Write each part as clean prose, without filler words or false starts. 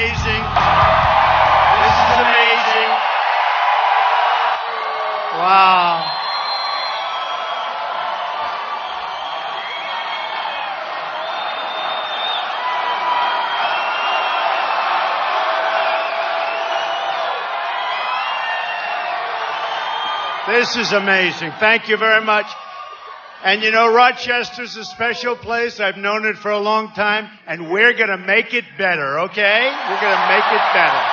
amazing. This is amazing. Wow. This is amazing. Thank you very much. And you know, Rochester's a special place. I've known it for a long time, and we're going to make it better, okay? We're going to make it better.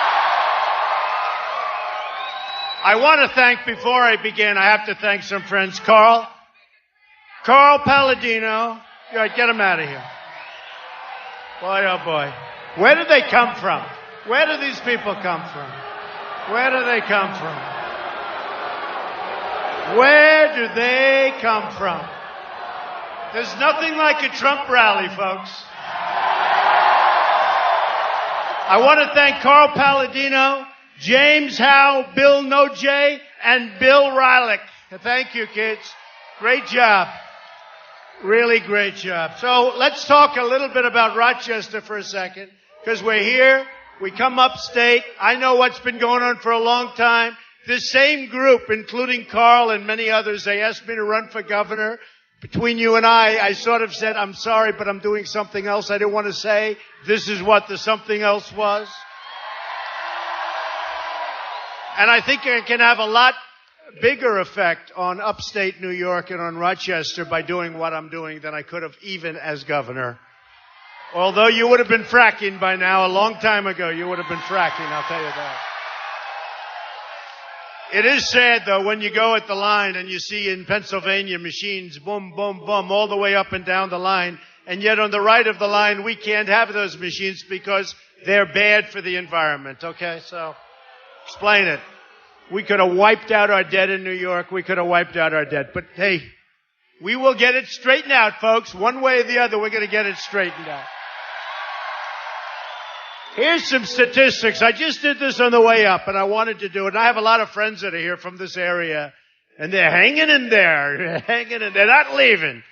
I want to thank, before I begin, I have to thank some friends. Carl Palladino. All right, get him out of here. Boy, oh boy. Where do they come from? Where do these people come from? Where do they come from? Where do they come from? There's nothing like a Trump rally, folks. I want to thank Carl Palladino, James Howe, Bill Nojay, and Bill Rylick. Thank you, kids. Great job. Really great job. So let's talk a little bit about Rochester for a second, because we're here. We come upstate. I know what's been going on for a long time. This same group, including Carl and many others, they asked me to run for governor. Between you and I sort of said, I'm sorry, but I'm doing something else I didn't want to say. This is what the something else was. And I think it can have a lot bigger effect on upstate New York and on Rochester by doing what I'm doing than I could have even as governor. Although you would have been fracking by now, a long time ago, you would have been fracking, I'll tell you that. It is sad, though, when you go at the line and you see in Pennsylvania machines, boom, boom, boom, all the way up and down the line. And yet on the right of the line, we can't have those machines because they're bad for the environment. Okay, so explain it. We could have wiped out our debt in New York. We could have wiped out our debt. But, hey, we will get it straightened out, folks. One way or the other, we're going to get it straightened out. Here's some statistics. I just did this on the way up, and I wanted to do it. And I have a lot of friends that are here from this area, and they're hanging in there. They're not leaving.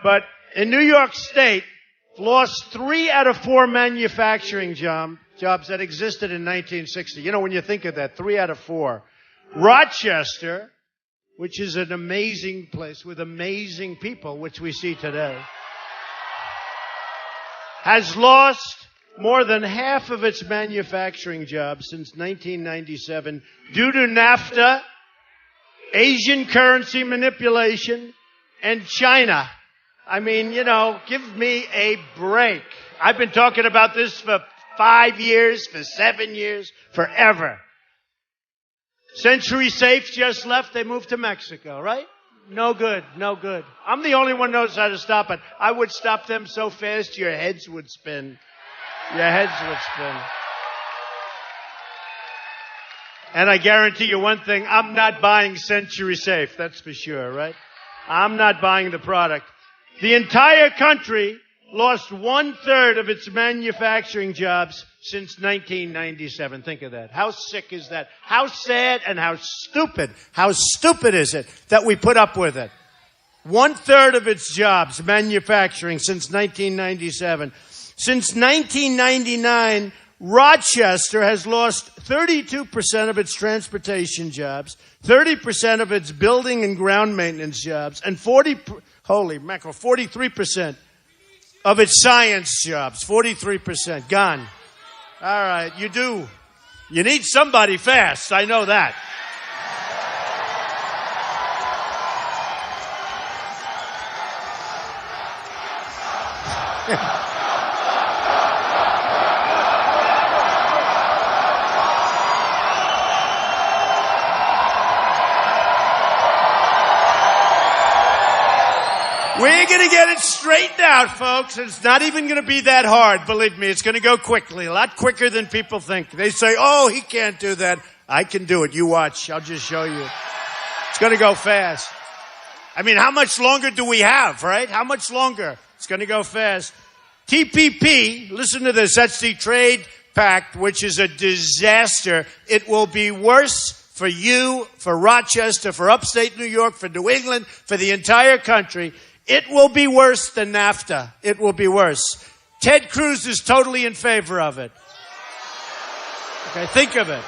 But in New York State, lost 3 out of 4 manufacturing jobs that existed in 1960. You know, when you think of that, 3 out of 4. Rochester, which is an amazing place with amazing people, which we see today, has lost more than half of its manufacturing jobs since 1997 due to NAFTA, Asian currency manipulation, and China. I mean, you know, give me a break. I've been talking about this for 5 years, for 7 years, forever. Century Safe just left. They moved to Mexico, right? No good, no good. I'm the only one who knows how to stop it. I would stop them so fast your heads would spin. Your heads would spin. And I guarantee you one thing, I'm not buying Century Safe, that's for sure, right? I'm not buying the product. The entire country lost 1/3 of its manufacturing jobs since 1997. Think of that. How sick is that? How sad and how stupid is it that we put up with it? 1/3 of its jobs, manufacturing, since 1997. Since 1999, Rochester has lost 32% of its transportation jobs, 30% of its building and ground maintenance jobs, and 43% of its science jobs. 43% gone. All right, you do. You need somebody fast. I know that. We're going to get it straightened out, folks. It's not even going to be that hard. Believe me, it's going to go quickly, a lot quicker than people think. They say, oh, he can't do that. I can do it. You watch. I'll just show you. It's going to go fast. I mean, how much longer do we have, right? How much longer? It's going to go fast. TPP, listen to this. That's the trade pact, which is a disaster. It will be worse for you, for Rochester, for upstate New York, for New England, for the entire country. It will be worse than NAFTA. It will be worse. Ted Cruz is totally in favor of it. Okay, think of it.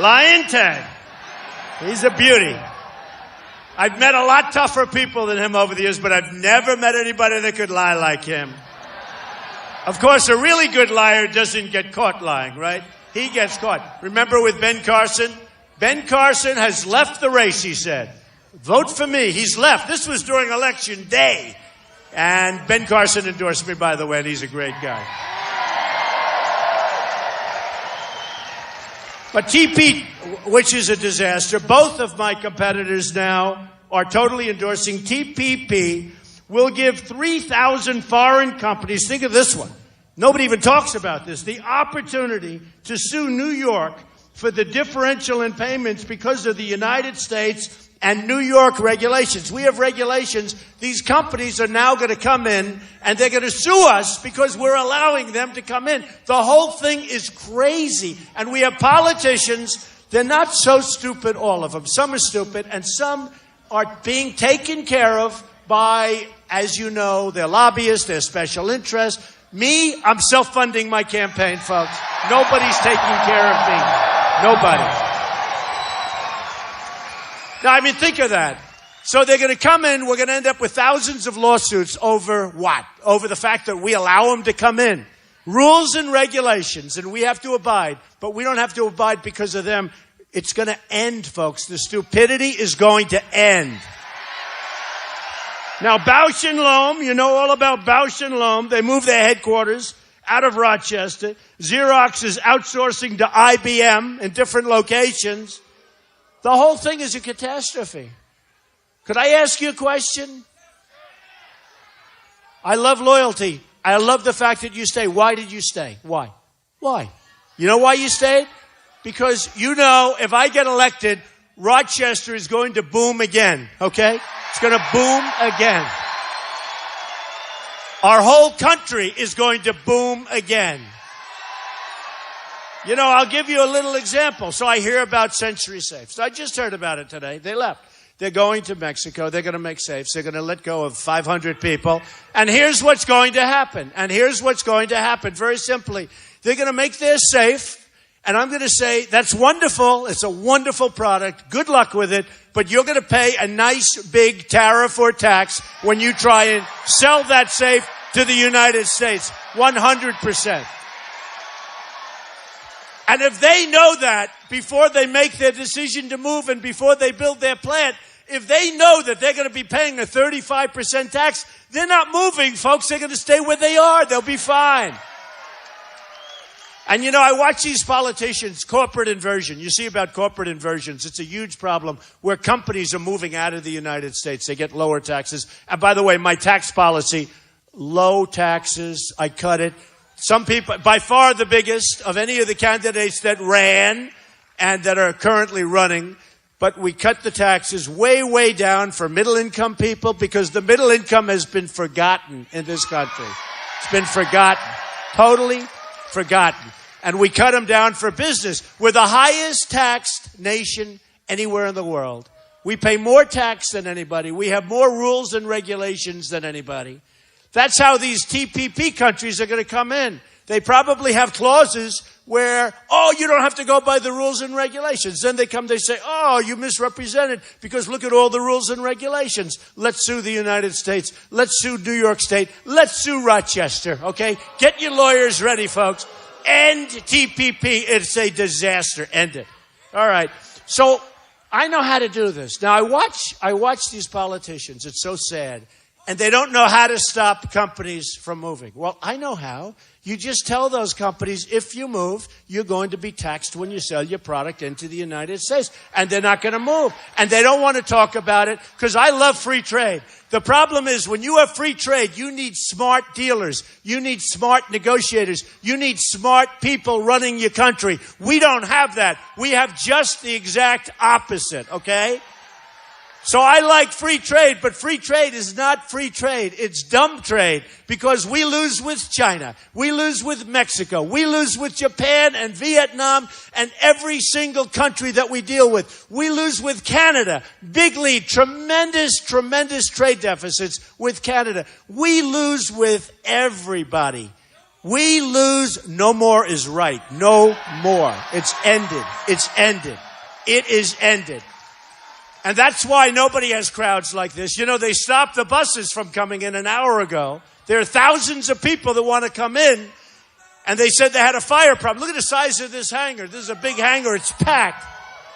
Lion Tag. He's a beauty. I've met a lot tougher people than him over the years, but I've never met anybody that could lie like him. Of course, a really good liar doesn't get caught lying, right? He gets caught. Remember with Ben Carson? Ben Carson has left the race, he said. Vote for me. He's left. This was during election day. And Ben Carson endorsed me, by the way, and he's a great guy. But TP, which is a disaster, both of my competitors now are totally endorsing TPP, will give 3,000 foreign companies, think of this one, nobody even talks about this, the opportunity to sue New York for the differential in payments because of the United States and New York regulations. We have regulations. These companies are now going to come in and they're going to sue us because we're allowing them to come in. The whole thing is crazy. And we have politicians, they're not so stupid, all of them. Some are stupid and some are being taken care of by, as you know, their lobbyists, their special interests. Me, I'm self-funding my campaign, folks. Nobody's taking care of me. Nobody. Now, I mean, think of that. So they're going to come in, we're going to end up with thousands of lawsuits over what? Over the fact that we allow them to come in. Rules and regulations, and we have to abide. But we don't have to abide because of them. It's going to end, folks. The stupidity is going to end. Now, Bausch & Lomb, you know all about Bausch & Lomb. They moved their headquarters out of Rochester. Xerox is outsourcing to IBM in different locations. The whole thing is a catastrophe. Could I ask you a question? I love loyalty. I love the fact that you stay. Why did you stay? Why? Why? You know why you stayed? Because you know if I get elected, Rochester is going to boom again, okay? It's going to boom again. Our whole country is going to boom again. You know, I'll give you a little example. So I hear about Century Safes. I just heard about it today. They left. They're going to Mexico. They're going to make safes. They're going to let go of 500 people. And here's what's going to happen. And here's what's going to happen. Very simply, they're going to make their safe. And I'm going to say, that's wonderful. It's a wonderful product. Good luck with it. But you're going to pay a nice big tariff or tax when you try and sell that safe to the United States. 100%. And if they know that before they make their decision to move and before they build their plant, if they know that they're going to be paying a 35% tax, they're not moving, folks. They're going to stay where they are. They'll be fine. And, you know, I watch these politicians, corporate inversion. You see about corporate inversions. It's a huge problem where companies are moving out of the United States. They get lower taxes. And by the way, my tax policy, low taxes, I cut it. Some people, by far the biggest of any of the candidates that ran and that are currently running, but we cut the taxes way, way down for middle-income people because the middle income has been forgotten in this country. It's been forgotten, totally forgotten. And we cut them down for business. We're the highest taxed nation anywhere in the world. We pay more tax than anybody. We have more rules and regulations than anybody. That's how these TPP countries are going to come in. They probably have clauses where, oh, you don't have to go by the rules and regulations. Then they come, they say, oh, you misrepresented because look at all the rules and regulations. Let's sue the United States. Let's sue New York State. Let's sue Rochester, okay? Get your lawyers ready, folks. End TPP. It's a disaster. End it. All right. So I know how to do this. Now, I watch these politicians. It's so sad. And they don't know how to stop companies from moving. Well, I know how. You just tell those companies, if you move, you're going to be taxed when you sell your product into the United States. And they're not going to move. And they don't want to talk about it because I love free trade. The problem is when you have free trade, you need smart dealers. You need smart negotiators. You need smart people running your country. We don't have that. We have just the exact opposite, okay? So I like free trade, but free trade is not free trade. It's dumb trade because we lose with China. We lose with Mexico. We lose with Japan and Vietnam and every single country that we deal with. We lose with Canada. Big lead, tremendous trade deficits with Canada. We lose with everybody. We lose. No more is right. No more. It's ended. It's ended. It is ended. And that's why nobody has crowds like this. You know, they stopped the buses from coming in an hour ago. There are thousands of people that want to come in, and they said they had a fire problem. Look at the size of this hangar. This is a big hangar. It's packed.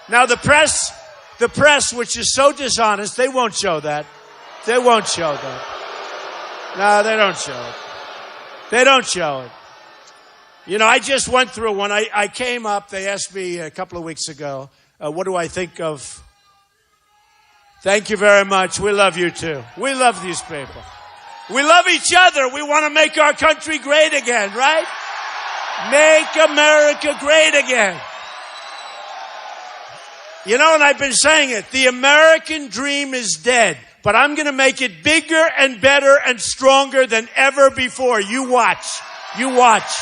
Now, the press, which is so dishonest, they won't show that. They won't show that. No, they don't show it. They don't show it. You know, I just went through one. I came up. They asked me a couple of weeks ago, what do I think of... Thank you very much. We love you too. We love these people. We love each other. We want to make our country great again, right? Make America great again. You know, and I've been saying it, the American dream is dead, but I'm going to make it bigger and better and stronger than ever before. You watch. You watch.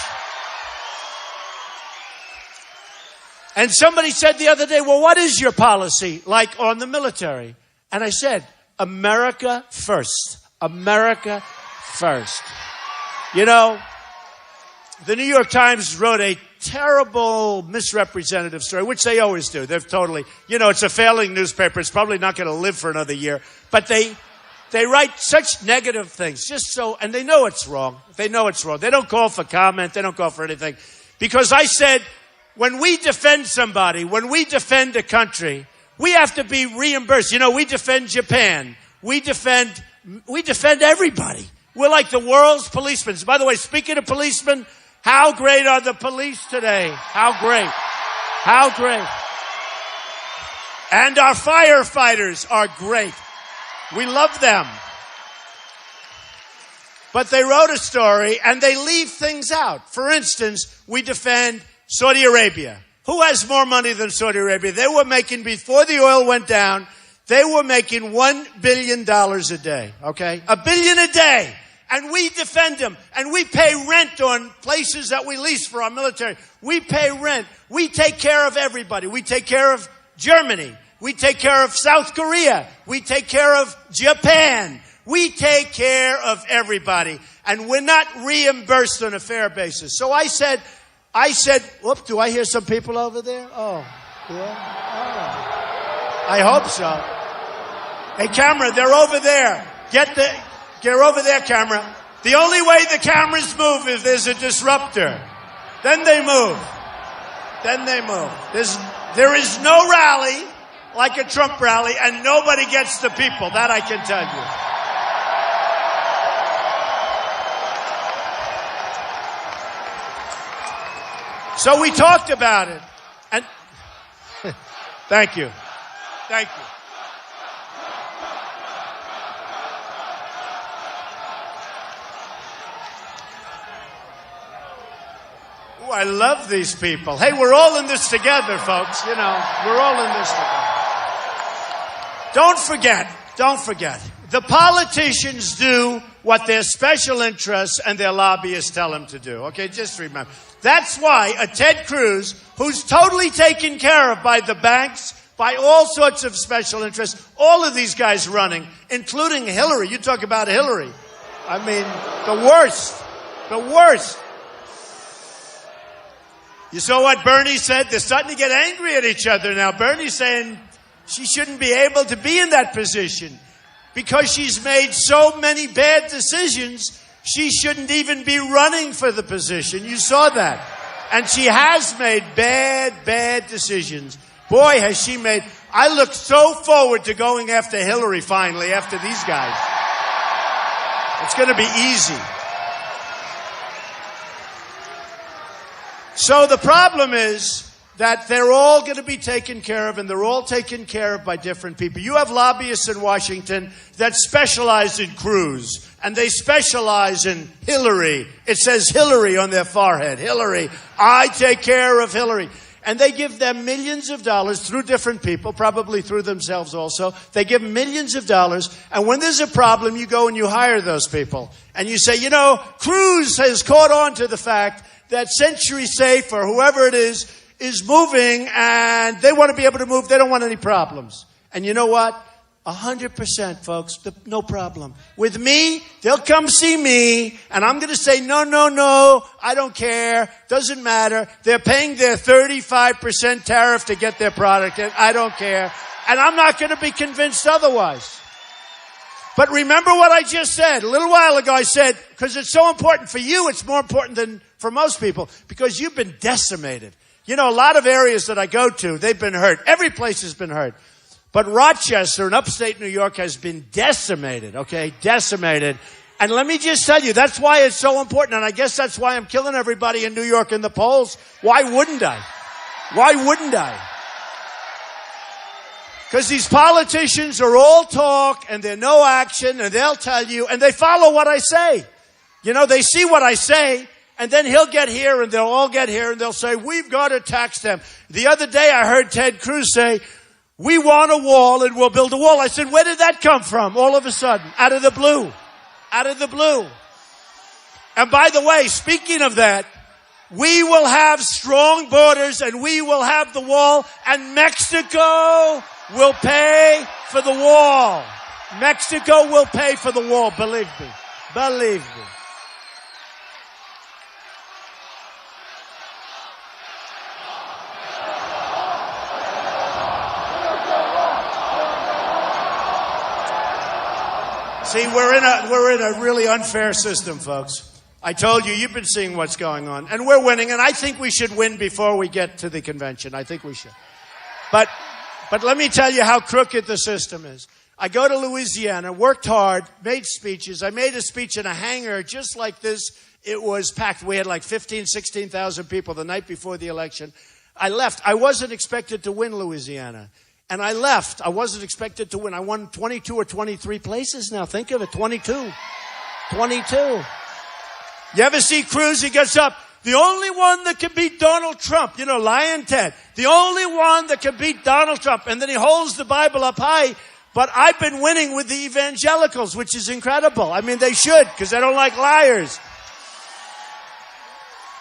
And somebody said the other day, well, what is your policy like on the military? And I said, America first. America first. You know, the New York Times wrote a terrible misrepresentative story, which they always do. They've totally, you know, it's a failing newspaper. It's probably not going to live for another year. But they write such negative things just so, and they know it's wrong. They know it's wrong. They don't call for comment. They don't call for anything. Because I said, when we defend somebody, when we defend a country, we have to be reimbursed. You know, we defend Japan. We defend everybody. We're like the world's policemen. By the way, speaking of policemen, how great are the police today? How great. How great. And our firefighters are great. We love them. But they wrote a story and they leave things out. For instance, we defend Saudi Arabia. Who has more money than Saudi Arabia? They were making, before the oil went down, they were making $1 billion a day, okay? $1 billion a day. And we defend them. And we pay rent on places that we lease for our military. We pay rent. We take care of everybody. We take care of Germany. We take care of South Korea. We take care of Japan. We take care of everybody. And we're not reimbursed on a fair basis. So I said, whoop, do I hear some people over there? Oh, yeah. Oh. I hope so. Hey, camera, they're over there. Get over there, camera. The only way the cameras move is there's a disruptor. Then they move. Then they move. There is no rally like a Trump rally, and nobody gets the people. That I can tell you. So we talked about it. And thank you. Thank you. Ooh, I love these people. Hey, we're all in this together, folks. You know, we're all in this together. Don't forget. The politicians do what their special interests and their lobbyists tell them to do. Okay, just remember. That's why a Ted Cruz, who's totally taken care of by the banks, by all sorts of special interests, all of these guys running, including Hillary. You talk about Hillary. I mean, the worst. The worst. You saw what Bernie said? They're starting to get angry at each other now. Bernie's saying she shouldn't be able to be in that position because she's made so many bad decisions. She shouldn't even be running for the position. You saw that. And she has made bad decisions. Boy, has she made... I look so forward to going after Hillary finally, after these guys. It's going to be easy. So the problem is that they're all going to be taken care of, and they're all taken care of by different people. You have lobbyists in Washington that specialize in Cruz, and they specialize in Hillary. It says Hillary on their forehead. Hillary. I take care of Hillary. And they give them millions of dollars through different people, probably through themselves also. They give them millions of dollars. And when there's a problem, you go and you hire those people. And you say, Cruz has caught on to the fact that Century Safe or whoever it is moving and they want to be able to move. They don't want any problems. And you know what? 100%, folks, no problem. With me, they'll come see me, and I'm going to say, no, I don't care, doesn't matter. They're paying their 35% tariff to get their product in. I don't care. And I'm not going to be convinced otherwise. But remember what I just said. A little while ago I said, because it's so important for you, it's more important than for most people, because you've been decimated. A lot of areas that I go to, they've been hurt. Every place has been hurt. But Rochester in upstate New York has been decimated, okay? Decimated. And let me just tell you, that's why it's so important. And I guess that's why I'm killing everybody in New York in the polls. Why wouldn't I? Because these politicians are all talk and they're no action and they'll tell you and they follow what I say. They see what I say and then he'll get here and they'll all get here and they'll say, we've got to tax them. The other day I heard Ted Cruz say, we want a wall and we'll build a wall. I said, where did that come from? All of a sudden, out of the blue. And by the way, speaking of that, we will have strong borders and we will have the wall and Mexico will pay for the wall. Mexico will pay for the wall, believe me. See, we're in a really unfair system, folks. I told you, you've been seeing what's going on. And we're winning, and I think we should win before we get to the convention. I think we should. But let me tell you how crooked the system is. I go to Louisiana, worked hard, made speeches. I made a speech in a hangar just like this. It was packed. We had like 15,000, 16,000 people the night before the election. I left. I wasn't expected to win Louisiana. And I left. I wasn't expected to win. I won 22 or 23 places now. Think of it, 22. You ever see Cruz? He gets up. The only one that can beat Donald Trump, Lion Ted. The only one that can beat Donald Trump. And then he holds the Bible up high. But I've been winning with the evangelicals, which is incredible. I mean, they should, because they don't like liars.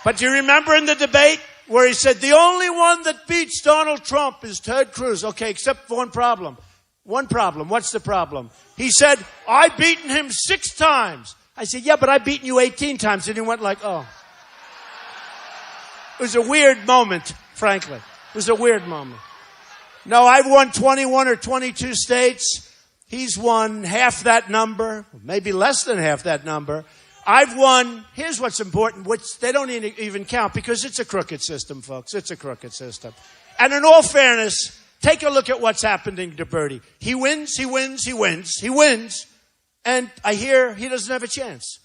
But do you remember in the debate where he said, the only one that beats Donald Trump is Ted Cruz. Okay, except for one problem. What's the problem? He said, I've beaten him 6 times. I said, yeah, but I've beaten you 18 times. And he went like, oh. It was a weird moment, frankly. It was a weird moment. No, I've won 21 or 22 states. He's won half that number, maybe less than half that number. I've won, here's what's important, which they don't even count because it's a crooked system, folks. It's a crooked system. And in all fairness, take a look at what's happening to Bernie. He wins. And I hear he doesn't have a chance.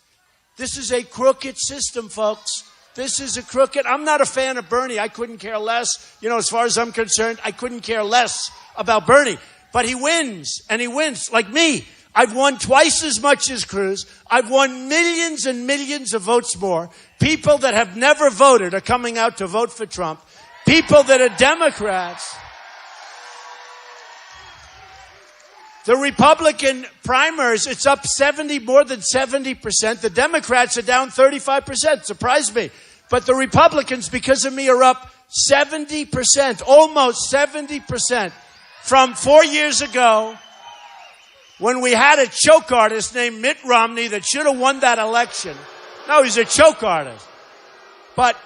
This is a crooked system, folks. This is a crooked. I'm not a fan of Bernie. I couldn't care less. As far as I'm concerned, I couldn't care less about Bernie. But he wins, and he wins like me. I've won twice as much as Cruz. I've won millions and millions of votes more. People that have never voted are coming out to vote for Trump. People that are Democrats. The Republican primaries, it's up more than 70%. The Democrats are down 35%. Surprised me. But the Republicans, because of me, are up 70%, almost 70% from 4 years ago when we had a choke artist named Mitt Romney that should have won that election. No, he's a choke artist. But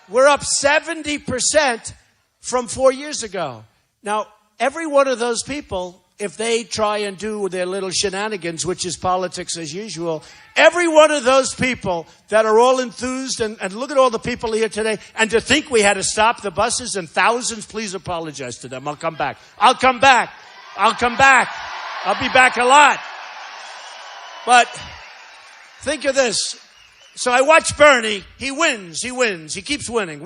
we're up 70% from 4 years ago. Now, every one of those people, if they try and do their little shenanigans, which is politics as usual, every one of those people that are all enthused, and look at all the people here today, and to think we had to stop the buses and thousands, please apologize to them. I'll come back. I'll be back a lot. But think of this. So I watch Bernie. He wins. He keeps winning.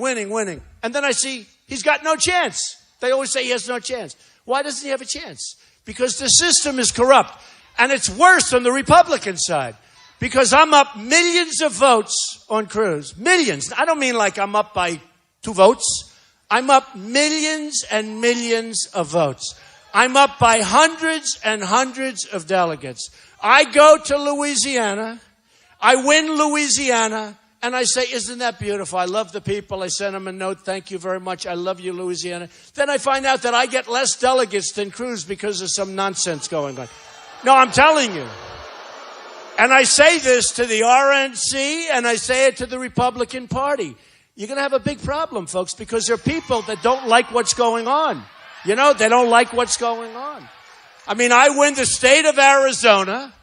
And then I see he's got no chance. They always say he has no chance. Why doesn't he have a chance? Because the system is corrupt. And it's worse on the Republican side. Because I'm up millions of votes on Cruz. Millions. I don't mean like I'm up by 2 votes. I'm up millions and millions of votes. I'm up by hundreds and hundreds of delegates. I go to Louisiana, I win Louisiana, and I say, isn't that beautiful? I love the people. I send them a note, thank you very much. I love you, Louisiana. Then I find out that I get less delegates than Cruz because of some nonsense going on. No, I'm telling you. And I say this to the RNC, and I say it to the Republican Party. You're going to have a big problem, folks, because there are people that don't like what's going on. You know, they don't like what's going on. I mean, I win the state of Arizona,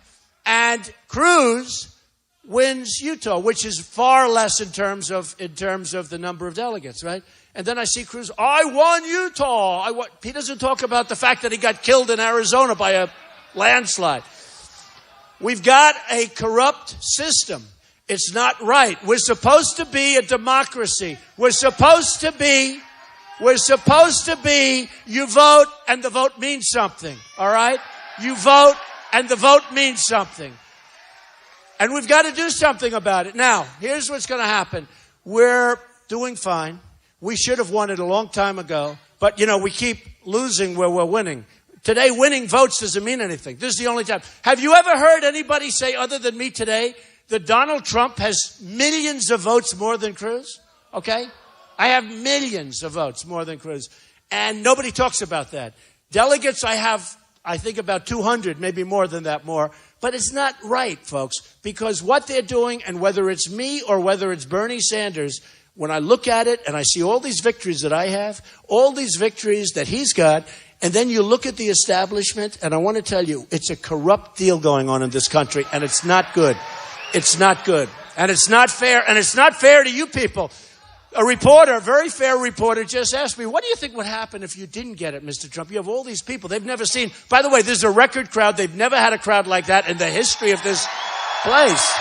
and Cruz wins Utah, which is far less in terms of the number of delegates, right? And then I see Cruz, I won Utah. He doesn't talk about the fact that he got killed in Arizona by a landslide. We've got a corrupt system. It's not right. We're supposed to be a democracy. We're supposed to be, you vote and the vote means something, all right? You vote and the vote means something. And we've got to do something about it. Now, here's what's going to happen. We're doing fine. We should have won it a long time ago. But, you know, we keep losing where we're winning. Today, winning votes doesn't mean anything. This is the only time. Have you ever heard anybody say, other than me today, that Donald Trump has millions of votes more than Cruz? Okay? I have millions of votes more than Cruz. And nobody talks about that. Delegates, I have, I think, about 200, maybe more than that more. But it's not right, folks, because what they're doing, and whether it's me or whether it's Bernie Sanders, when I look at it and I see all these victories that I have, all these victories that he's got, and then you look at the establishment, and I want to tell you, it's a corrupt deal going on in this country, and it's not good. It's not good. And it's not fair. And it's not fair to you people. A reporter, a very fair reporter, just asked me, what do you think would happen if you didn't get it, Mr. Trump? You have all these people. They've never seen. By the way, this is a record crowd. They've never had a crowd like that in the history of this place.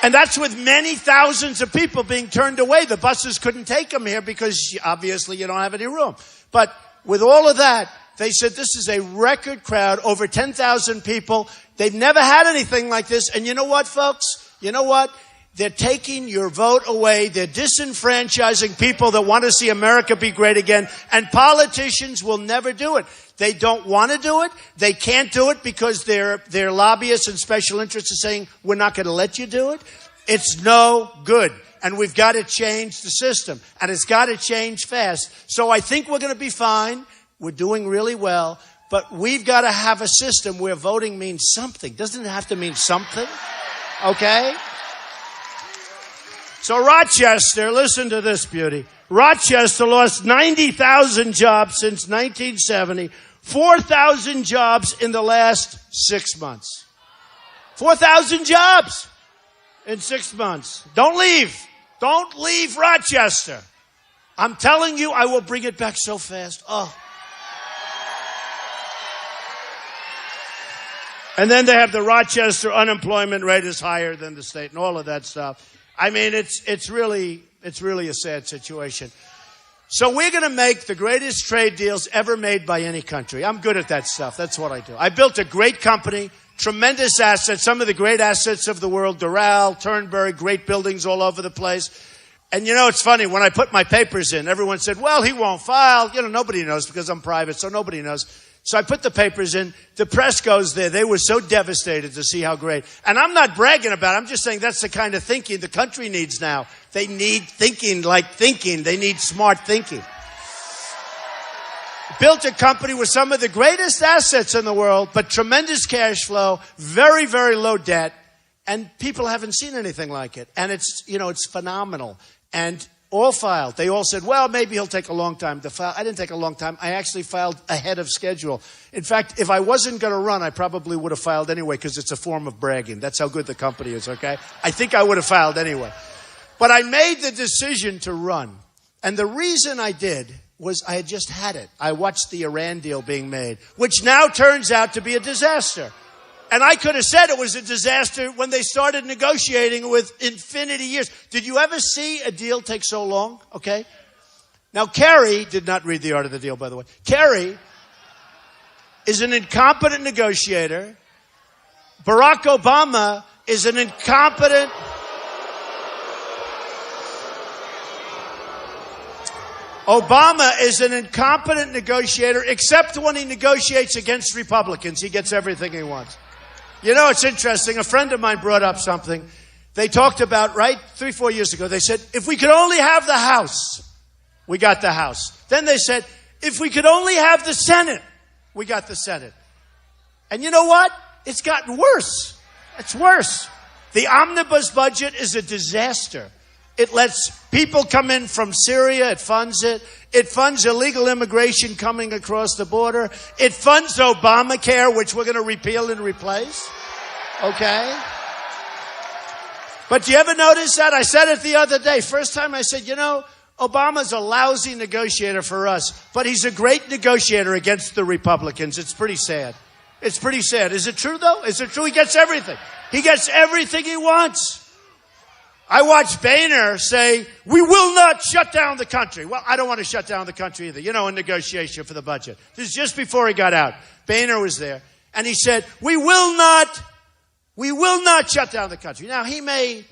And that's with many thousands of people being turned away. The buses couldn't take them here because obviously you don't have any room. But with all of that, they said this is a record crowd, over 10,000 people. They've never had anything like this. And you know what, folks? You know what? They're taking your vote away. They're disenfranchising people that want to see America be great again. And politicians will never do it. They don't want to do it. They can't do it because their lobbyists and special interests are saying, we're not going to let you do it. It's no good. And we've got to change the system. And it's got to change fast. So I think we're going to be fine. We're doing really well. But we've got to have a system where voting means something. Doesn't it have to mean something? Okay? So Rochester, listen to this beauty. Rochester lost 90,000 jobs since 1970, 4,000 jobs in the last 6 months. 4,000 jobs in 6 months. Don't leave. Don't leave Rochester. I'm telling you, I will bring it back so fast. Oh. And then they have the Rochester unemployment rate is higher than the state and all of that stuff. I mean, it's really a sad situation. So we're going to make the greatest trade deals ever made by any country. I'm good at that stuff. That's what I do. I built a great company, tremendous assets, some of the great assets of the world, Doral, Turnberry, great buildings all over the place. And you know, it's funny, when I put my papers in, everyone said, well, he won't file. You know, nobody knows because I'm private, so nobody knows. So I put the papers in. The press goes there. They were so devastated to see how great. And I'm not bragging about it. I'm just saying that's the kind of thinking the country needs now. They need thinking like thinking. They need smart thinking. Built a company with some of the greatest assets in the world, but tremendous cash flow, very, very low debt. And people haven't seen anything like it. And it's, you know, it's phenomenal. And all filed. They all said, well, maybe he'll take a long time to file. I didn't take a long time. I actually filed ahead of schedule. In fact, if I wasn't going to run, I probably would have filed anyway because it's a form of bragging. That's how good the company is, okay? I think I would have filed anyway. But I made the decision to run. And the reason I did was I had just had it. I watched the Iran deal being made, which now turns out to be a disaster. And I could have said it was a disaster when they started negotiating with infinity years. Did you ever see a deal take so long? Okay. Now, Kerry did not read The Art of the Deal, by the way. Kerry is an incompetent negotiator. Barack Obama is an incompetent. Obama is an incompetent negotiator, except when he negotiates against Republicans. He gets everything he wants. You know, it's interesting. A friend of mine brought up something. They talked about, 3-4 years ago, they said, if we could only have the House, we got the House. Then they said, if we could only have the Senate, we got the Senate. And you know what? It's gotten worse. It's worse. The omnibus budget is a disaster. It lets people come in from Syria. It funds it. It funds illegal immigration coming across the border. It funds Obamacare, which we're going to repeal and replace. Okay? But do you ever notice that? I said it the other day. First time I said, Obama's a lousy negotiator for us, but he's a great negotiator against the Republicans. It's pretty sad. It's pretty sad. Is it true, though? Is it true? He gets everything. He gets everything he wants. I watched Boehner say, we will not shut down the country. Well, I don't want to shut down the country either. In negotiation for the budget. This is just before he got out. Boehner was there. And he said, we will not shut down the country. Now, he may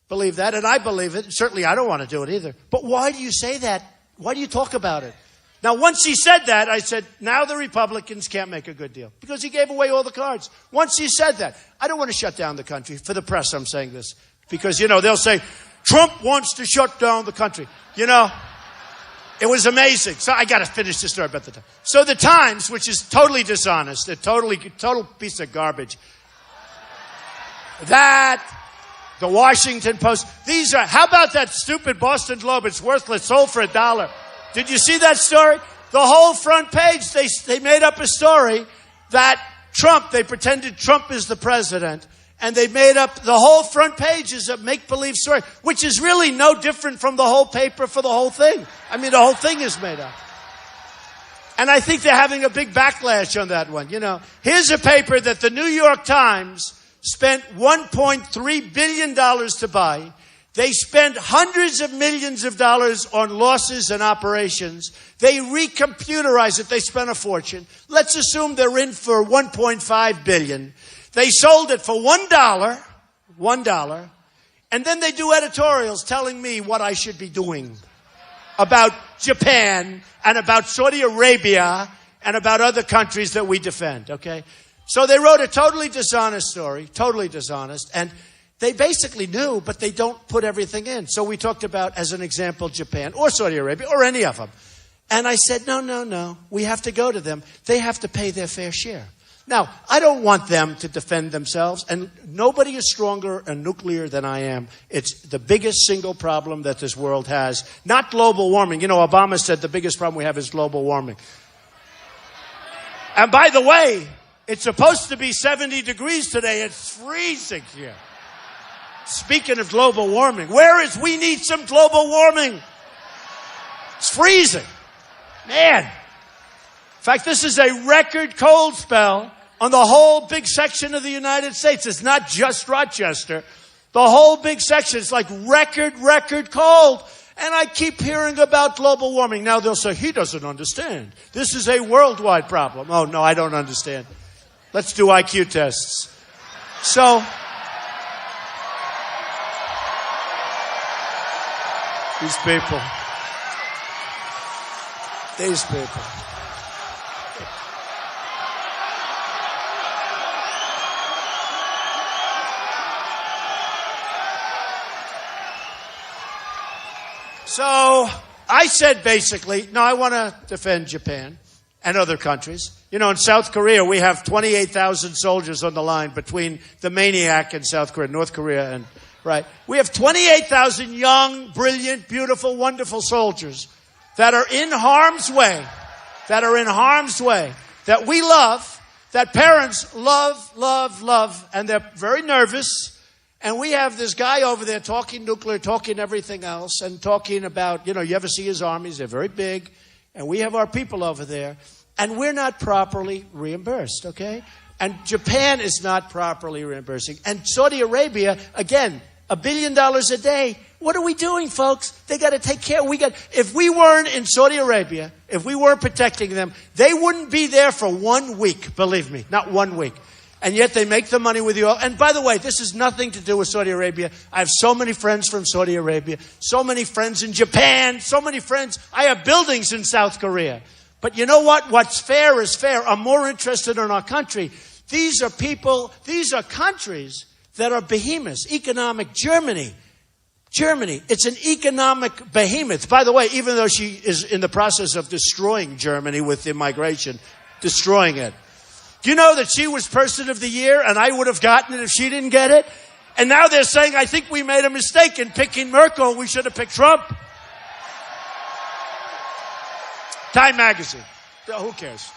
believe that, and I believe it. Certainly, I don't want to do it either. But why do you say that? Why do you talk about it? Now, once he said that, I said, now the Republicans can't make a good deal. Because he gave away all the cards. Once he said that, I don't want to shut down the country. For the press, I'm saying this. Because, they'll say, Trump wants to shut down the country. It was amazing. So I got to finish the story about the Times. So the Times, which is totally dishonest, a total piece of garbage. That, the Washington Post, how about that stupid Boston Globe? It's worthless, sold for $1. Did you see that story? The whole front page, they made up a story that they pretended Trump is the president. And they made up, the whole front page is a make-believe story, which is really no different from the whole paper for the whole thing. I mean, the whole thing is made up. And I think they're having a big backlash on that one. Here's a paper that the New York Times spent $1.3 billion to buy. They spent hundreds of millions of dollars on losses and operations. They recomputerize it. They spent a fortune. Let's assume they're in for $1.5 billion. They sold it for $1, and then they do editorials telling me what I should be doing about Japan and about Saudi Arabia and about other countries that we defend, okay? So they wrote a totally dishonest story, totally dishonest, and they basically knew, but they don't put everything in. So we talked about, as an example, Japan or Saudi Arabia or any of them. And I said, no, we have to go to them. They have to pay their fair share. Now, I don't want them to defend themselves, and nobody is stronger and nuclear than I am. It's the biggest single problem that this world has. Not global warming. Obama said the biggest problem we have is global warming. And by the way, it's supposed to be 70 degrees today. It's freezing here. Speaking of global warming, we need some global warming. It's freezing. Man. In fact, this is a record cold spell on the whole big section of the United States. It's not just Rochester. The whole big section. It's like record cold. And I keep hearing about global warming. Now they'll say, he doesn't understand. This is a worldwide problem. Oh, no, I don't understand. Let's do IQ tests. So, these people. So I said basically, no, I want to defend Japan and other countries. In South Korea, we have 28,000 soldiers on the line between the maniac in South Korea, North Korea, and we have 28,000 young, brilliant, beautiful, wonderful soldiers that are in harm's way, that we love, that parents love, and they're very nervous. And we have this guy over there talking nuclear, talking everything else, and talking about, you ever see his armies? They're very big. And we have our people over there. And we're not properly reimbursed, okay? And Japan is not properly reimbursing. And Saudi Arabia, again, $1 billion a day. What are we doing, folks? They got to take care. If we weren't in Saudi Arabia, if we weren't protecting them, they wouldn't be there for 1 week, believe me, not 1 week. And yet they make the money with the oil. And by the way, this has nothing to do with Saudi Arabia. I have so many friends from Saudi Arabia, so many friends in Japan, so many friends. I have buildings in South Korea. But you know what? What's fair is fair. I'm more interested in our country. These are countries that are behemoths. Economic Germany, it's an economic behemoth. By the way, even though she is in the process of destroying Germany with immigration, destroying it. Do you know that she was Person of the Year and I would have gotten it if she didn't get it? And now they're saying, I think we made a mistake in picking Merkel. We should have picked Trump. Time magazine. Who cares?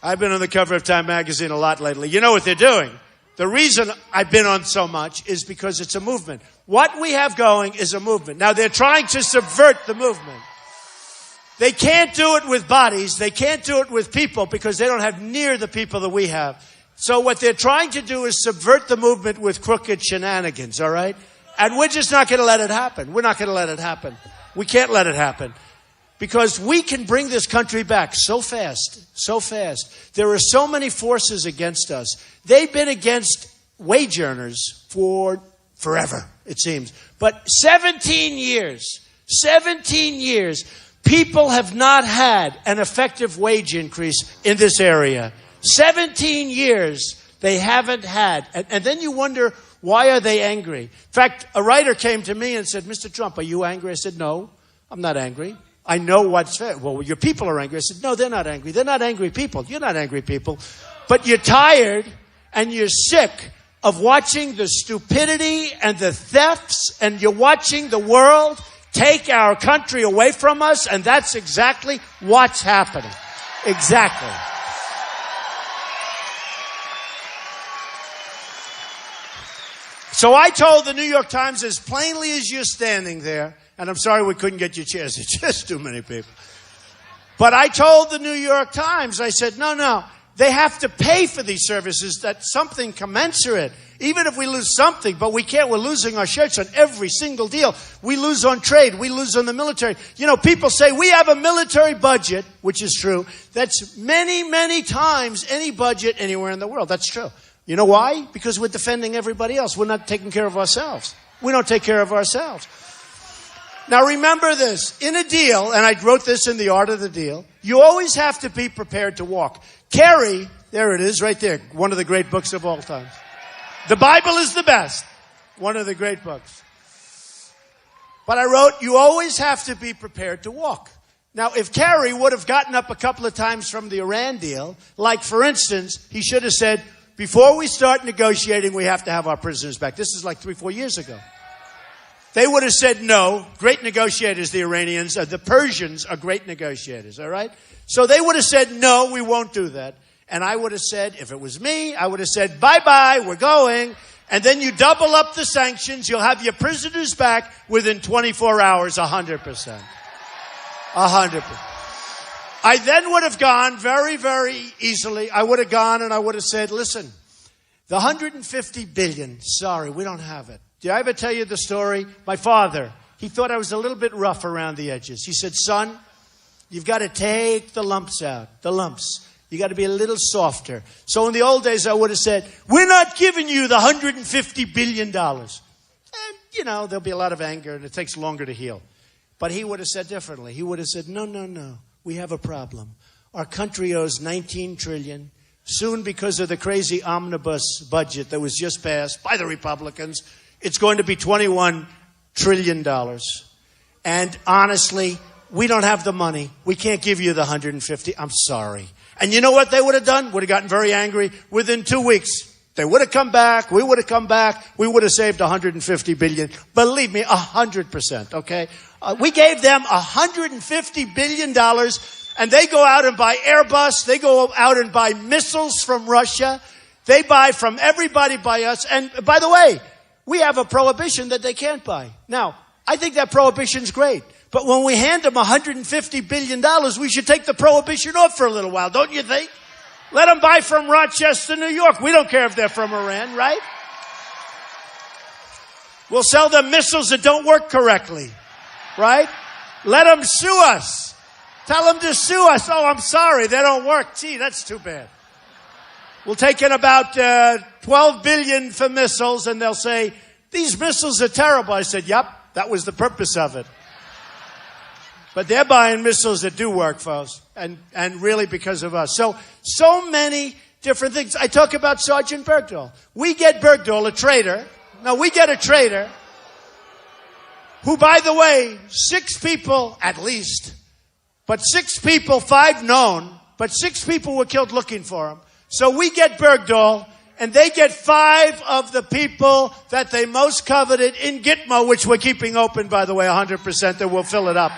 I've been on the cover of Time magazine a lot lately. You know what they're doing? The reason I've been on so much is because it's a movement. What we have going is a movement. Now they're trying to subvert the movement. They can't do it with bodies. They can't do it with people because they don't have near the people that we have. So what they're trying to do is subvert the movement with crooked shenanigans, all right? And we're just not going to let it happen. We're not going to let it happen. We can't let it happen. Because we can bring this country back so fast, so fast. There are so many forces against us. They've been against wage earners for forever, it seems. But 17 years, people have not had an effective wage increase in this area. 17 years they haven't had. And then you wonder, why are they angry? In fact, a writer came to me and said, Mr. Trump, are you angry? I said, no, I'm not angry. I know what's fair. Well, your people are angry. I said, no, they're not angry. They're not angry people. You're not angry people. But you're tired and you're sick of watching the stupidity and the thefts, and you're watching the world take our country away from us, and that's exactly what's happening. Exactly. So I told the New York Times, as plainly as you're standing there, and I'm sorry we couldn't get you chairs, there's just too many people. But I told the New York Times, I said, no, they have to pay for these services, that's something commensurate. Even if we lose something, but we can't, we're losing our shirts on every single deal. We lose on trade, we lose on the military. You know, people say we have a military budget, which is true. That's many, many times any budget anywhere in the world. That's true. You know why? Because we're defending everybody else. We're not taking care of ourselves. We don't take care of ourselves. Now remember this, in a deal, and I wrote this in The Art of the Deal, you always have to be prepared to walk. Carrie, there it is right there, one of the great books of all time. The Bible is the best, one of the great books. But I wrote, you always have to be prepared to walk. Now if Kerry would have gotten up a couple of times from the Iran deal, like for instance, he should have said, before we start negotiating, we have to have our prisoners back. This is like 3-4 years ago. They would have said no. Great negotiators, the Iranians. The Persians are great negotiators, all right? So they would have said, no, we won't do that. And I would have said, if it was me, I would have said, bye-bye, we're going. And then you double up the sanctions. You'll have your prisoners back within 24 hours, 100%. 100%. I then would have gone very, very easily. I would have gone and I would have said, listen, the 150 billion, sorry, we don't have it. Did I ever tell you the story? My father, he thought I was a little bit rough around the edges. He said, son, you've got to take the lumps out, the lumps. You got to be a little softer. So in the old days, I would have said, we're not giving you the $150 billion. And, you know, there'll be a lot of anger and it takes longer to heal. But he would have said differently. He would have said, no, we have a problem. Our country owes $19 trillion. Soon, because of the crazy omnibus budget that was just passed by the Republicans, it's going to be $21 trillion. And honestly, we don't have the money. We can't give you the 150. I'm sorry. And you know what they would have done? Would have gotten very angry. Within 2 weeks, they would have come back. We would have come back. We would have saved $150 billion. Believe me, 100%, okay? We gave them $150 billion, and they go out and buy Airbus. They go out and buy missiles from Russia. They buy from everybody by us. And by the way, we have a prohibition that they can't buy. Now, I think that prohibition's great. But when we hand them $150 billion, we should take the prohibition off for a little while, don't you think? Let them buy from Rochester, New York. We don't care if they're from Iran, right? We'll sell them missiles that don't work correctly, right? Let them sue us. Tell them to sue us. Oh, I'm sorry. They don't work. Gee, that's too bad. We'll take in about $12 billion for missiles, and they'll say, these missiles are terrible. I said, yep, that was the purpose of it. But they're buying missiles that do work, folks, and really because of us. So many different things. I talk about Sergeant Bergdahl. We get Bergdahl, a traitor. No, we get a traitor who, by the way, 6 people at least, but 6 people, 5 known, but 6 people were killed looking for him. So we get Bergdahl, and they get 5 of the people that they most coveted in Gitmo, which we're keeping open, by the way, 100%, that we'll fill it up.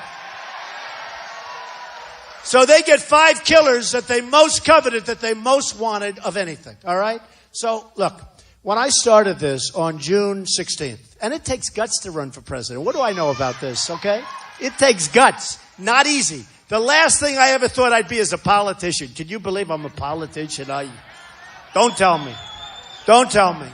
So they get 5 killers that they most coveted, that they most wanted of anything, all right? So, look, when I started this on June 16th, and it takes guts to run for president. What do I know about this, okay? It takes guts. Not easy. The last thing I ever thought I'd be is a politician. Can you believe I'm a politician? Don't tell me. Don't tell me.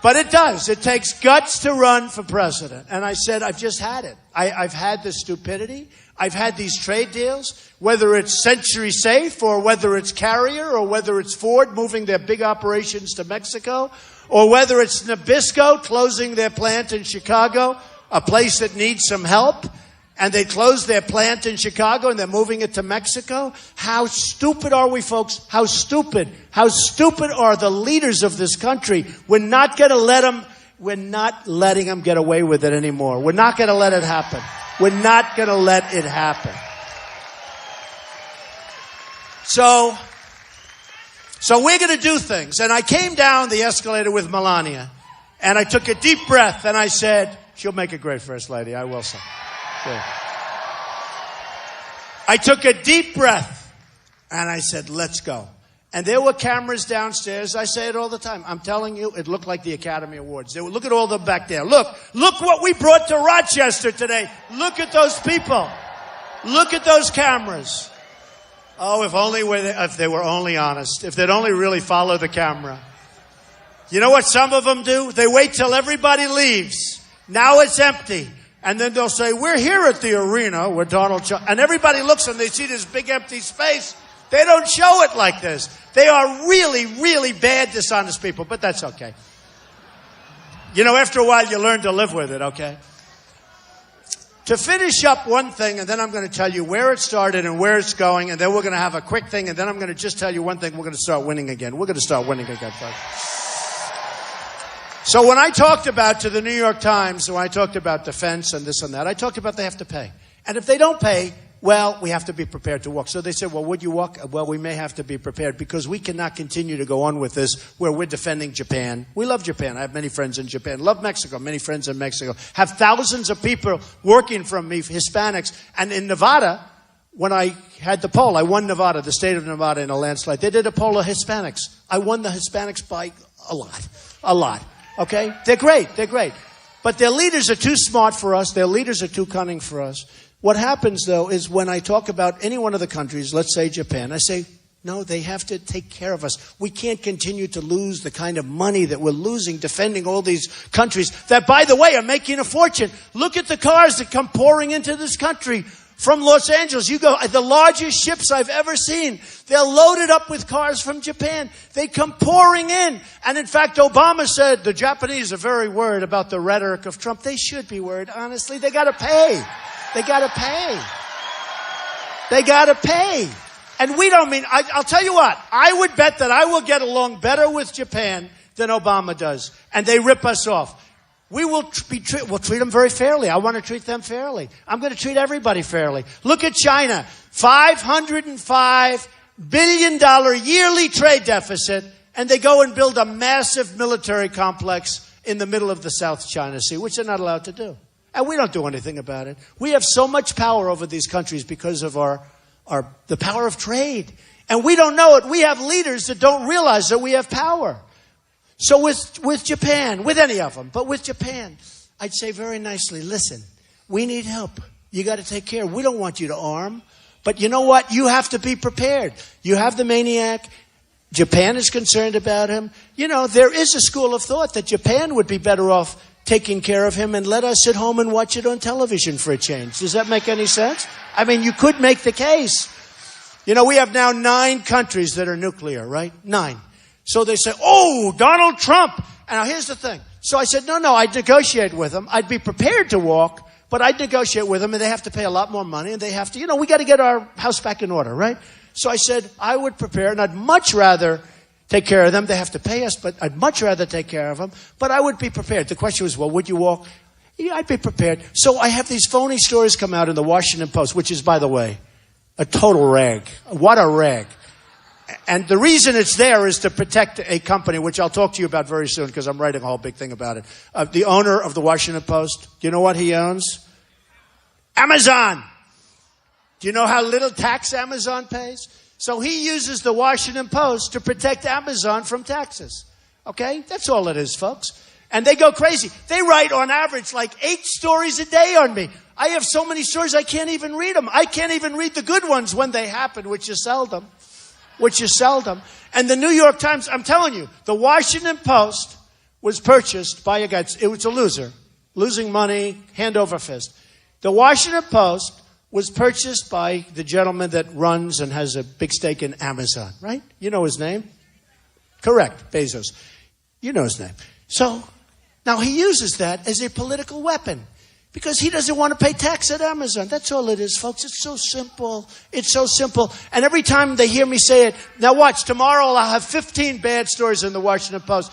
But it does. It takes guts to run for president. And I said, I've just had it. I've had the stupidity. I've had these trade deals, whether it's Century Safe or whether it's Carrier or whether it's Ford moving their big operations to Mexico or whether it's Nabisco closing their plant in Chicago, a place that needs some help. And they closed their plant in Chicago and they're moving it to Mexico. How stupid are we, folks? How stupid are the leaders of this country? We're not going to let them, we're not letting them get away with it anymore. We're not going to let it happen. We're not going to let it happen. So we're going to do things. And I came down the escalator with Melania and I took a deep breath and I said, she'll make a great first lady, I will say. Sure. I took a deep breath and I said, let's go. And there were cameras downstairs. I say it all the time. I'm telling you, it looked like the Academy Awards. Look at all them back there. Look what we brought to Rochester today. Look at those people. Look at those cameras. Oh, if they were only honest. If they'd only really follow the camera. You know what some of them do? They wait till everybody leaves. Now it's empty. And then they'll say, we're here at the arena where Donald Trump... And everybody looks and they see this big empty space. They don't show it like this. They are really, really bad, dishonest people. But that's okay. You know, after a while, you learn to live with it, okay? To finish up one thing, and then I'm going to tell you where it started and where it's going, and then we're going to have a quick thing, and then I'm going to just tell you one thing. We're going to start winning again. We're going to start winning again, folks. So when I talked about to the New York Times, when I talked about defense and this and that, I talked about they have to pay. And if they don't pay, well, we have to be prepared to walk. So they said, well, would you walk? Well, we may have to be prepared because we cannot continue to go on with this where we're defending Japan. We love Japan. I have many friends in Japan. Love Mexico. Many friends in Mexico. Have thousands of people working from me, Hispanics. And in Nevada, when I had the poll, I won Nevada, the state of Nevada, in a landslide. They did a poll of Hispanics. I won the Hispanics by a lot. Okay? They're great. But their leaders are too smart for us. Their leaders are too cunning for us. What happens, though, is when I talk about any one of the countries, let's say Japan, I say, no, they have to take care of us. We can't continue to lose the kind of money that we're losing defending all these countries that, by the way, are making a fortune. Look at the cars that come pouring into this country from Los Angeles. You go, the largest ships I've ever seen. They're loaded up with cars from Japan. They come pouring in. And in fact, Obama said the Japanese are very worried about the rhetoric of Trump. They should be worried, honestly. They got to pay. They got to pay. And we don't mean, I'll tell you what, I would bet that I will get along better with Japan than Obama does. And they rip us off. We'll treat them very fairly. I want to treat them fairly. I'm going to treat everybody fairly. Look at China. $505 billion yearly trade deficit. And they go and build a massive military complex in the middle of the South China Sea, which they're not allowed to do. And we don't do anything about it. We have so much power over these countries because of the power of trade. And we don't know it. We have leaders that don't realize that we have power. So with Japan, with any of them, but with Japan, I'd say very nicely, listen, we need help. You got to take care. We don't want you to arm. But you know what? You have to be prepared. You have the maniac. Japan is concerned about him. You know, there is a school of thought that Japan would be better off taking care of him and let us sit home and watch it on television for a change. Does that make any sense? I mean, you could make the case. You know, we have now 9 countries that are nuclear, right? 9. So they say, oh, Donald Trump. And now here's the thing. So I said, no, I'd negotiate with them. I'd be prepared to walk, but I'd negotiate with them, and they have to pay a lot more money, and they have to, we got to get our house back in order, right? So I said, I would prepare, and I'd much rather take care of them. They have to pay us, but I'd much rather take care of them. But I would be prepared. The question was, well, would you walk? Yeah, I'd be prepared. So I have these phony stories come out in the Washington Post, which is, by the way, a total rag. What a rag. And the reason it's there is to protect a company, which I'll talk to you about very soon because I'm writing a whole big thing about it. The owner of the Washington Post, do you know what he owns? Amazon. Do you know how little tax Amazon pays? So he uses the Washington Post to protect Amazon from taxes. Okay? That's all it is, folks. And they go crazy. They write on average like 8 stories a day on me. I have so many stories I can't even read them. I can't even read the good ones when they happen, which is seldom. And the New York Times, I'm telling you, the Washington Post was purchased by a guy. It was a loser. Losing money, hand over fist. The Washington Post was purchased by the gentleman that runs and has a big stake in Amazon, right? You know his name? Correct, Bezos. You know his name. So now he uses that as a political weapon because he doesn't want to pay tax at Amazon. That's all it is, folks. It's so simple. It's so simple. And every time they hear me say it, now watch, tomorrow I'll have 15 bad stories in the Washington Post.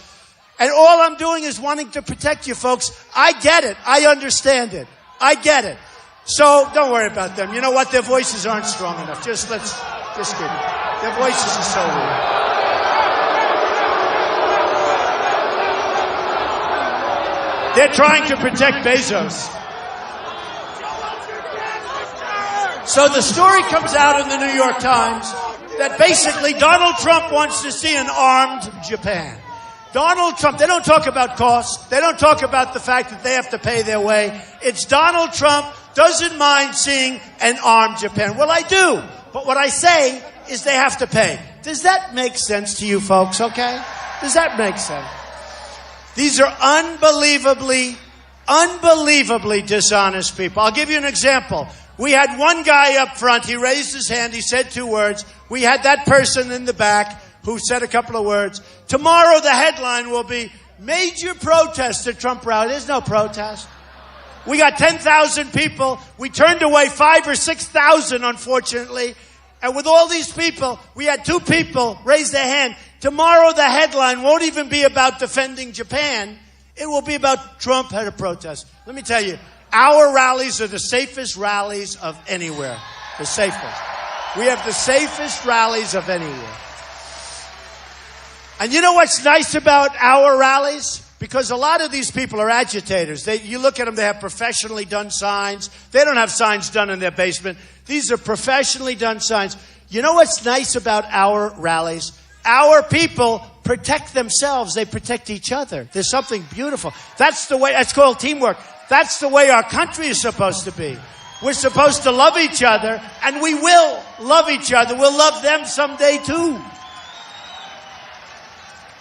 And all I'm doing is wanting to protect you, folks. I get it. I understand it. I get it. So don't worry about them. You know what? Their voices aren't strong enough. Just kidding. Their voices are so weak. They're trying to protect Bezos. So the story comes out in the New York Times that basically Donald Trump wants to see an armed Japan. Donald Trump, they don't talk about costs. They don't talk about the fact that they have to pay their way. It's Donald Trump doesn't mind seeing an armed Japan. Well, I do. But what I say is they have to pay. Does that make sense to you folks, okay? Does that make sense? These are unbelievably dishonest people. I'll give you an example. We had one guy up front. He raised his hand. He said 2 words. We had that person in the back who said a couple of words. Tomorrow the headline will be major protest at Trump rally. There's no protest. We got 10,000 people. We turned away 5,000 or 6,000, unfortunately. And with all these people, we had 2 people raise their hand. Tomorrow the headline won't even be about defending Japan. It will be about Trump had a protest. Let me tell you, our rallies are the safest rallies of anywhere. The safest. We have the safest rallies of anywhere. And you know what's nice about our rallies? Because a lot of these people are agitators. You look at them, they have professionally done signs. They don't have signs done in their basement. These are professionally done signs. You know what's nice about our rallies? Our people protect themselves. They protect each other. There's something beautiful. That's the way, that's called teamwork. That's the way our country is supposed to be. We're supposed to love each other, and we will love each other. We'll love them someday too.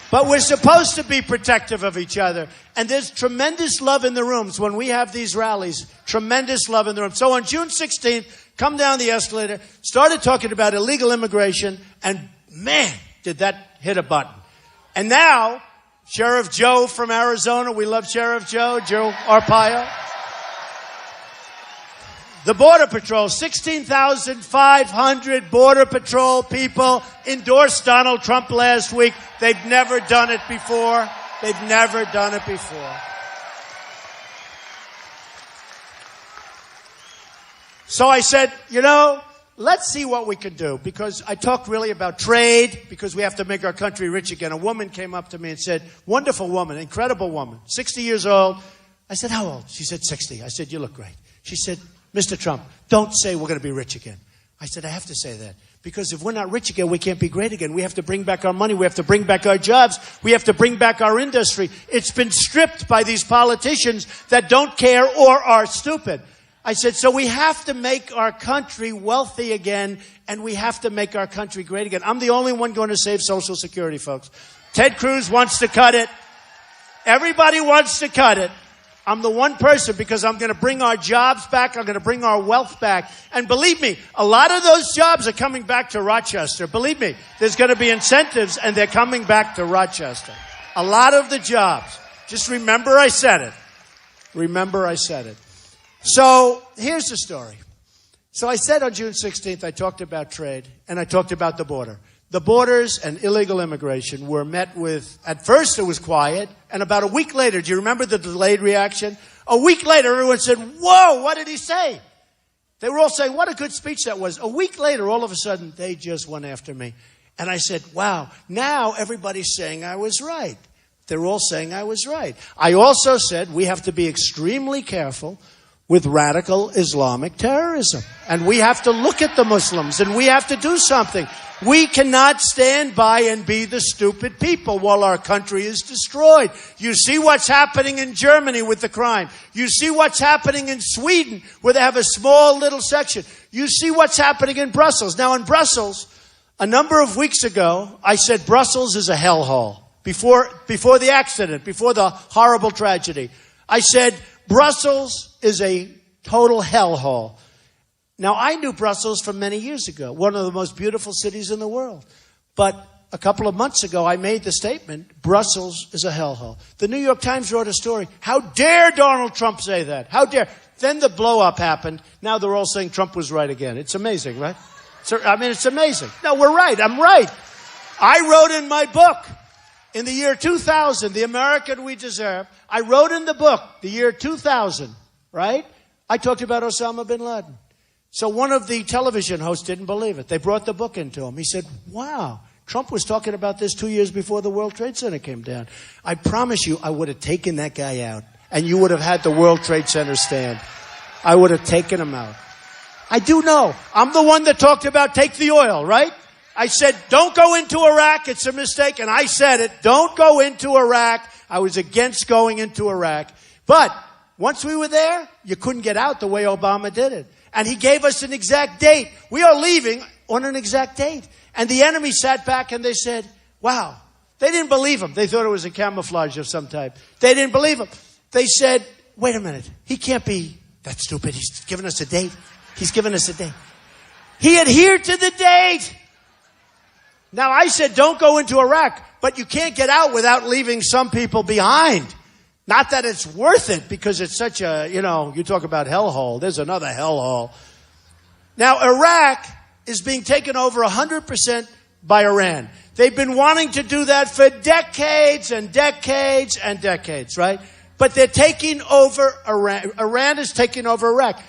But we're supposed to be protective of each other. And there's tremendous love in the rooms when we have these rallies. Tremendous love in the room. So on June 16th, come down the escalator, started talking about illegal immigration, and man, did that hit a button. And now, Sheriff Joe from Arizona, we love Sheriff Joe Arpaio. The Border Patrol, 16,500 Border Patrol people endorsed Donald Trump last week. They've never done it before. They've never done it before. So I said, let's see what we can do. Because I talked really about trade, because we have to make our country rich again. A woman came up to me and said, wonderful woman, incredible woman, 60 years old. I said, how old? She said, 60. I said, you look great. She said, Mr. Trump, don't say we're going to be rich again. I said, I have to say that. Because if we're not rich again, we can't be great again. We have to bring back our money. We have to bring back our jobs. We have to bring back our industry. It's been stripped by these politicians that don't care or are stupid. I said, so we have to make our country wealthy again, and we have to make our country great again. I'm the only one going to save Social Security, folks. Ted Cruz wants to cut it. Everybody wants to cut it. I'm the one person because I'm going to bring our jobs back. I'm going to bring our wealth back. And believe me, a lot of those jobs are coming back to Rochester. Believe me, there's going to be incentives and they're coming back to Rochester. A lot of the jobs. Just remember I said it. Remember I said it. So here's the story. So I said on June 16th, I talked about trade and I talked about the border. The borders and illegal immigration were met with, at first it was quiet, and about a week later, do you remember the delayed reaction? A week later, everyone said, whoa, what did he say? They were all saying, what a good speech that was. A week later, all of a sudden, they just went after me. And I said, wow, now everybody's saying I was right. They're all saying I was right. I also said we have to be extremely careful with radical Islamic terrorism. And we have to look at the Muslims, and we have to do something. We cannot stand by and be the stupid people while our country is destroyed. You see what's happening in Germany with the crime. You see what's happening in Sweden where they have a small little section. You see what's happening in Brussels. Now in Brussels, a number of weeks ago, I said Brussels is a hellhole. Before the accident, before the horrible tragedy, I said Brussels is a total hellhole. Now, I knew Brussels from many years ago, one of the most beautiful cities in the world. But a couple of months ago, I made the statement, Brussels is a hellhole. The New York Times wrote a story. How dare Donald Trump say that? How dare? Then the blow-up happened. Now they're all saying Trump was right again. It's amazing, right? It's amazing. No, we're right. I'm right. I wrote in my book, in the year 2000, The American We Deserve, I wrote in the book, the year 2000, right? I talked about Osama bin Laden. So one of the television hosts didn't believe it. They brought the book into him. He said, wow, Trump was talking about this 2 years before the World Trade Center came down. I promise you, I would have taken that guy out, and you would have had the World Trade Center stand. I would have taken him out. I do know. I'm the one that talked about take the oil, right? I said, don't go into Iraq. It's a mistake. And I said it. Don't go into Iraq. I was against going into Iraq. But once we were there, you couldn't get out the way Obama did it. And he gave us an exact date. We are leaving on an exact date. And the enemy sat back and they said, wow. They didn't believe him. They thought it was a camouflage of some type. They didn't believe him. They said, wait a minute. He can't be that stupid. He's given us a date. He's given us a date. He adhered to the date. Now, I said, don't go into Iraq, but you can't get out without leaving some people behind. Not that it's worth it, because it's such a, you talk about hellhole. There's another hellhole. Now, Iraq is being taken over 100% by Iran. They've been wanting to do that for decades and decades and decades, right? But they're taking over Iran. Iran is taking over Iraq.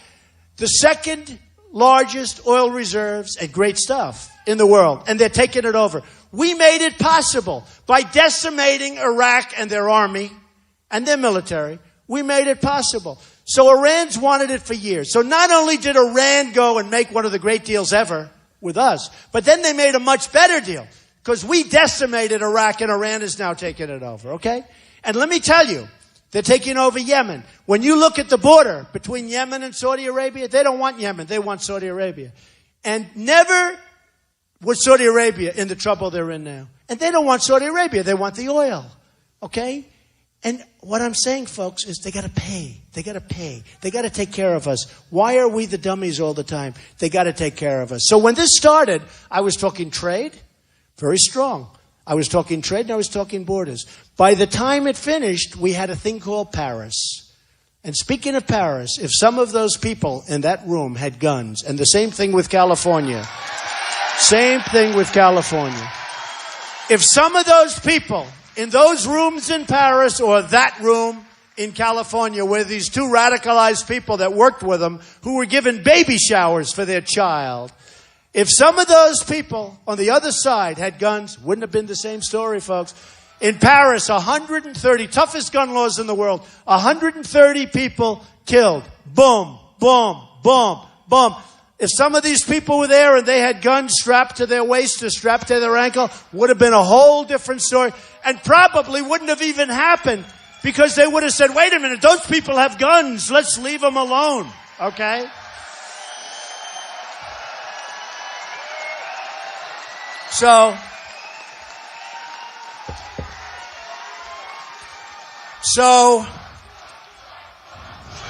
The second largest oil reserves and great stuff in the world, and they're taking it over. We made it possible by decimating Iraq and their army and their military. We made it possible. So Iran's wanted it for years. So not only did Iran go and make one of the great deals ever with us, but then they made a much better deal because we decimated Iraq and Iran is now taking it over, okay? And let me tell you, they're taking over Yemen. When you look at the border between Yemen and Saudi Arabia, they don't want Yemen. They want Saudi Arabia. And never was Saudi Arabia in the trouble they're in now. And they don't want Saudi Arabia. They want the oil. Okay? And what I'm saying, folks, is they got to pay. They got to pay. They got to take care of us. Why are we the dummies all the time? They got to take care of us. So when this started, I was talking trade, very strong. I was talking trade and I was talking borders. By the time it finished, we had a thing called Paris. And speaking of Paris, if some of those people in that room had guns, and the same thing with California, same thing with California. If some of those people in those rooms in Paris or that room in California were these two radicalized people that worked with them who were given baby showers for their child, if some of those people on the other side had guns, wouldn't have been the same story, folks. In Paris, 130, toughest gun laws in the world, 130 people killed. Boom, boom, boom, boom. If some of these people were there and they had guns strapped to their waist or strapped to their ankle, would have been a whole different story and probably wouldn't have even happened because they would have said, wait a minute, those people have guns. Let's leave them alone. Okay?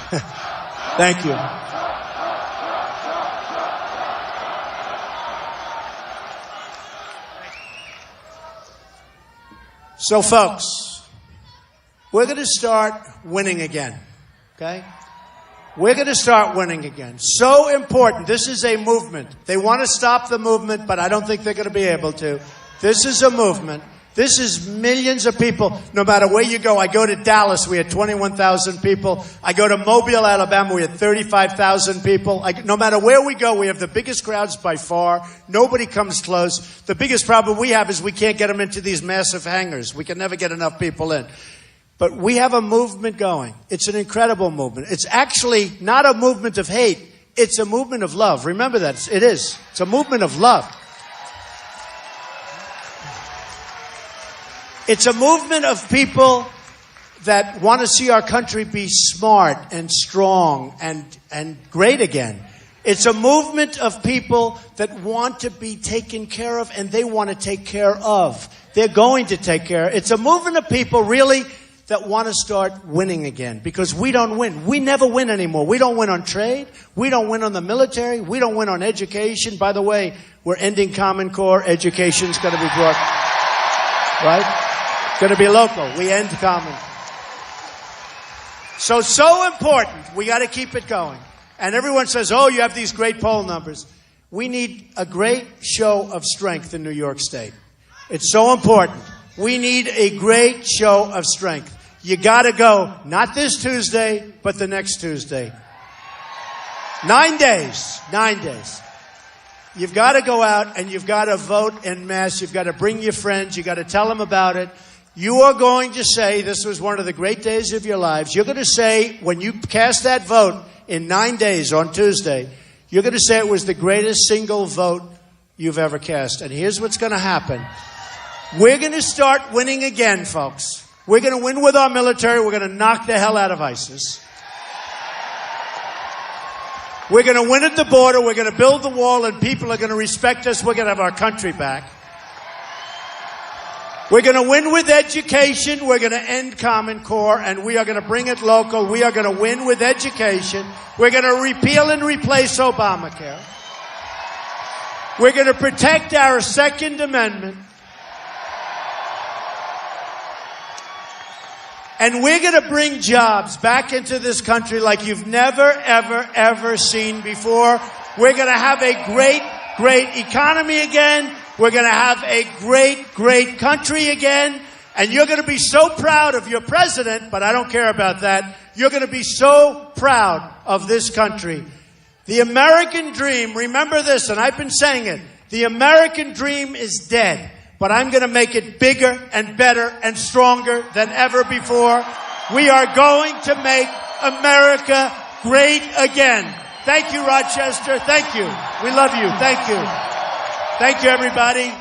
Thank you. So, folks, we're going to start winning again, okay? We're going to start winning again. So important. This is a movement. They want to stop the movement, but I don't think they're going to be able to. This is a movement. This is millions of people. No matter where you go, I go to Dallas, we had 21,000 people. I go to Mobile, Alabama, we had 35,000 people. No matter where we go, we have the biggest crowds by far. Nobody comes close. The biggest problem we have is we can't get them into these massive hangars. We can never get enough people in. But we have a movement going. It's an incredible movement. It's actually not a movement of hate. It's a movement of love. Remember that. It is. It's a movement of love. It's a movement of people that want to see our country be smart and strong and great again. It's a movement of people that want to be taken care of and they want to take care of. They're going to take care. It's a movement of people really that want to start winning again because we don't win. We never win anymore. We don't win on trade. We don't win on the military. We don't win on education. By the way, we're ending Common Core. Education's going to be brought, right? Going to be local. We end Common. So important. We got to keep it going. And everyone says, oh, you have these great poll numbers. We need a great show of strength in New York State. It's so important. We need a great show of strength. You got to go, not this Tuesday, but the next Tuesday. 9 days. 9 days. You've got to go out and you've got to vote en masse. You've got to bring your friends. You've got to tell them about it. You are going to say this was one of the great days of your lives. You're going to say, when you cast that vote in 9 days on Tuesday, you're going to say it was the greatest single vote you've ever cast. And here's what's going to happen. We're going to start winning again, folks. We're going to win with our military. We're going to knock the hell out of ISIS. We're going to win at the border. We're going to build the wall, and people are going to respect us. We're going to have our country back. We're going to win with education. We're going to end Common Core, and we are going to bring it local. We are going to win with education. We're going to repeal and replace Obamacare. We're going to protect our Second Amendment. And we're going to bring jobs back into this country like you've never, ever, ever seen before. We're going to have a great, great economy again. We're going to have a great, great country again. And you're going to be so proud of your president, but I don't care about that. You're going to be so proud of this country. The American dream, remember this, and I've been saying it, the American dream is dead. But I'm going to make it bigger and better and stronger than ever before. We are going to make America great again. Thank you, Rochester. Thank you. We love you. Thank you. Thank you, everybody.